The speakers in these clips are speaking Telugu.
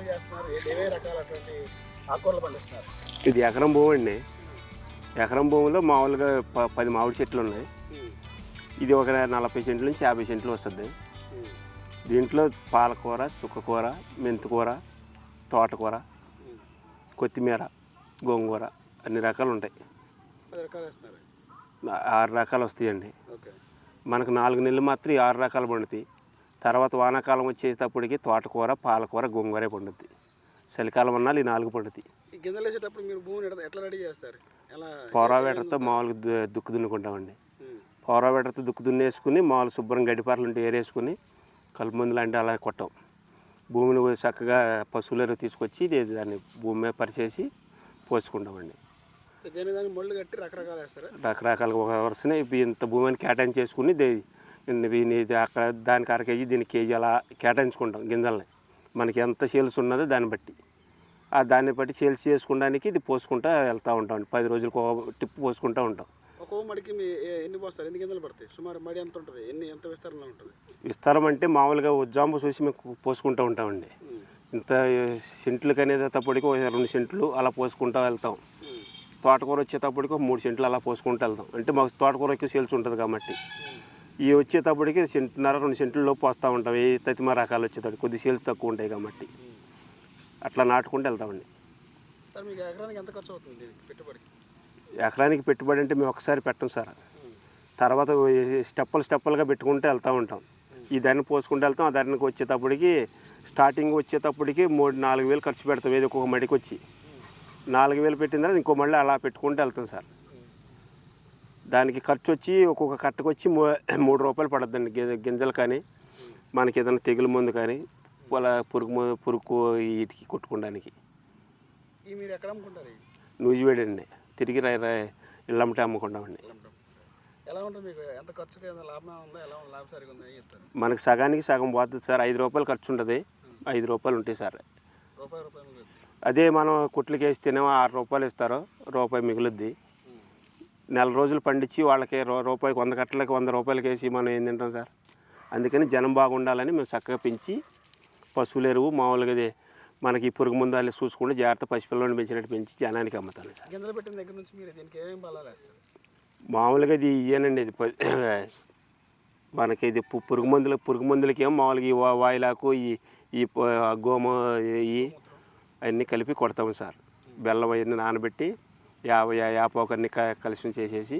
చేస్తున్నారు? ఏవే రకాలటువంటి ఆకుకూరలు పండిస్తున్నారు? ఇది ఎకరం భూమి అండి. ఎకరం భూమిలో మామూలుగా 10 మామిడి చెట్లు ఉన్నాయి. ఇది ఒక 40 సెంట్ల నుంచి 50 సెంట్లు వస్తుంది. దీంట్లో పాలకూర, చుక్కకూర, మెంతికూర, తోటకూర, కొత్తిమీర, గోంగూర అన్ని రకాలు ఉంటాయి. 6 రకాలు వస్తాయండి. మనకు 4 నెలలు మాత్రం ఈ 6 రకాలు పండుతాయి. తర్వాత వానాకాలం వచ్చేటప్పటికి తోటకూర, పాలకూర, గోంగూరే పండుద్ది. చలికాలం అన్నా ఈ 4 పండుతాయి. ఈ గింజలు వేసేటప్పుడు మీరు భూమిని ఎట్లా రెడీ చేస్తారు? పౌరావేటర్తో మామూలుగా దుక్కు దున్నుకుంటామండి. పౌరావేటర్తో దుక్కు దున్నేసుకుని మామూలు శుభ్రం గడ్డిపారలు ఉంటే ఏరేసుకుని కలుపు మందులు అంటే అలా కొట్టాం. భూమిని చక్కగా పశువులు తీసుకొచ్చి దాన్ని భూమి మీద పరిచేసి పోసుకుంటామండి. మొళ్ళు కట్టి రకరకాలు వేస్తారు. రకరకాలుగా ఒక వరుసనే ఇంత భూమిని కేటాయించేసుకుని అక్కడ దానికి 1/2 కేజీ దీనికి కేజీ అలా కేటాయించుకుంటాం గింజల్ని. మనకి ఎంత సేల్స్ ఉన్నదో దాన్ని బట్టి దాన్ని బట్టి సేల్స్ చేసుకోవడానికి ఇది పోసుకుంటూ వెళ్తూ ఉంటాం. 10 రోజులకు టిప్పు పోసుకుంటూ ఉంటాం. ఒక్కో మడికి ఎన్ని పోస్తారు? ఎన్ని గింజలు పడతాయి? సుమారు మడి ఎంత ఉంటుంది? ఎంత విస్తారంలో ఉంటుంది? విస్తారం అంటే మామూలుగా ఉజ్జాంబు చూసి మేము పోసుకుంటూ ఉంటామండి. ఇంత సెంట్లకు అనేది తప్పటికి 2 సెంట్లు అలా పోసుకుంటూ వెళ్తాం. తోటకూర వచ్చేటప్పటికి 3 సెంట్లు అలా పోసుకుంటూ వెళ్తాం. అంటే మాకు తోటకూర ఎక్కువ సేల్స్ ఉంటుంది కాబట్టి ఈ వచ్చేటప్పటికి 1.5-2 సెంట్లలో పోస్తూ ఉంటాం. ఏ తతిమ రకాలు వచ్చేటప్పుడు కొద్ది సేల్స్ తక్కువ ఉంటాయి కాబట్టి అట్లా నాటుకుంటూ వెళ్తామండి. సార్, మీకు ఎకరానికి ఎంత ఖర్చు అవుతుంది పెట్టుబడికి? ఎకరానికి పెట్టుబడి అంటే మేము ఒకసారి పెట్టం సార్. తర్వాత స్టెప్పులుగా పెట్టుకుంటూ వెళ్తూ ఉంటాం. ఈ ధరని పోసుకుంటూ వెళ్తాం. ఆ ధరనికి వచ్చేటప్పటికి స్టార్టింగ్ వచ్చేటప్పటికి 3-4 వేలు ఖర్చు పెడతాం. ఏదో ఒక్కొక్క మడికి వచ్చి 4 వేలు పెట్టిన తర్వాత ఇంకో మళ్ళీ అలా పెట్టుకుంటూ వెళ్తాం సార్. దానికి ఖర్చు వచ్చి ఒక్కొక్క కట్టకు వచ్చి 3 రూపాయలు పడుతుందండి. గింజలు కానీ మనకి ఏదైనా తెగులు మందు కానీ పురుగు వీటికి కొట్టుకోవడానికి. మీరు ఎక్కడ అమ్ముకుంటారు? నూజివేడి అండి. తిరిగి ఇళ్ళమ్మటే అమ్ముకుంటామండి. ఎలా ఉంటుంది మీకు? ఎంత ఖర్చుకి లాభం ఉందా? ఎలా లాభసారిగా ఉందా చెప్తారు? మనకి సగానికి సగం పోతుంది సార్. 5 రూపాయలు ఖర్చు ఉంటుంది. 5 రూపాయలు ఉంటాయి సార్. అదే మనం కుట్లకి వేస్తేనేమో 6 రూపాయలు ఇస్తారు. రూపాయి మిగులుద్ది. నెల రోజులు పండించి వాళ్ళకి రూపాయికి 100 కట్టలకి 100 రూపాయలకి వేసి మనం ఏం తింటాం సార్. అందుకని జనం బాగుండాలని మేము చక్కగా పెంచి పశువుల ఎరువు మామూలుగా మనకి పురుగు ముందాలు చూసుకుంటే జాగ్రత్త పసిపిల్లని పెంచినట్టు పెంచి జనానికి అమ్ముతాను సార్. గింజలు పెట్టిన దగ్గర నుంచి మీరు దీనికి ఏమేమి బలాలు వేస్తారు? మామూలుగా ఇది ఇయ్యానండి. ఇది మనకి ఇది పురుగు మందులకి ఏమో మామూలుగా ఈ వాయిలాకు ఈ గోమ అవన్నీ కలిపి కొడతాము సార్. బెల్లం అవన్నీ నానబెట్టి యాపాకన్నీ కలిసి చేసేసి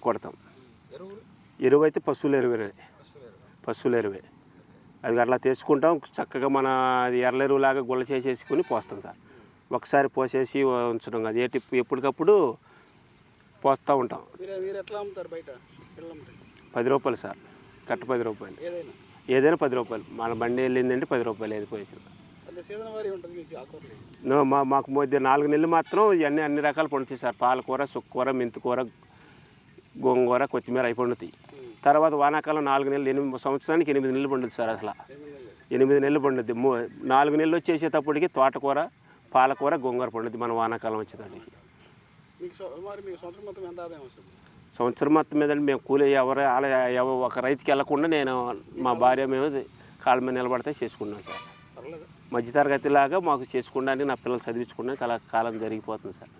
కొడతాం. ఎరువు అయితే పశువుల ఎరువే. అది అట్లా తెచ్చుకుంటాం. చక్కగా మన అది ఎర్ర ఎరువులాగా గుల్ల చేసేసుకుని పోస్తాం సార్. ఒకసారి పోసేసి ఉంచడం కాదు, ఎప్పటికప్పుడు పోస్తూ ఉంటాం. మీరు ఎట్లా అమ్ముతారు బయట? 10 రూపాయలు సార్. కట్ట 10 రూపాయలు. ఏదైనా 10 రూపాయలు. మన బండి వెళ్ళిందంటే 10 రూపాయలు ఏది పోయేసి. మాకు మధ్య 4 నెలలు మాత్రం ఇవన్నీ అన్ని రకాలు పండుతాయి సార్. పాలకూర, చుక్కకూర, మెంతికూర, గోంగూర, కొత్తిమీర అవి పండుతాయి. తర్వాత వానాకాలం 4 నెలలు, సంవత్సరానికి 8 నెలలు పండుద్ది సార్. అసలు 8 నెలలు పండుద్ది. 4 నెలలు వచ్చేసేటప్పటికి తోటకూర, పాలకూర, గోంగూర పండుద్ది మన వానాకాలం వచ్చేటప్పటికి. సంవత్సరం మొత్తం మీద మేము కూలి ఒక రైతుకి వెళ్ళకుండా నేను మా భార్య మేము కాళ్ళ మీద నిలబడితే చేసుకున్నాం సార్. మధ్యతరగతిలాగా మాకు చేసుకోవడానికి, నా పిల్లలు చదివించుకోవడానికి అలా కాలం జరిగిపోతుంది సార్.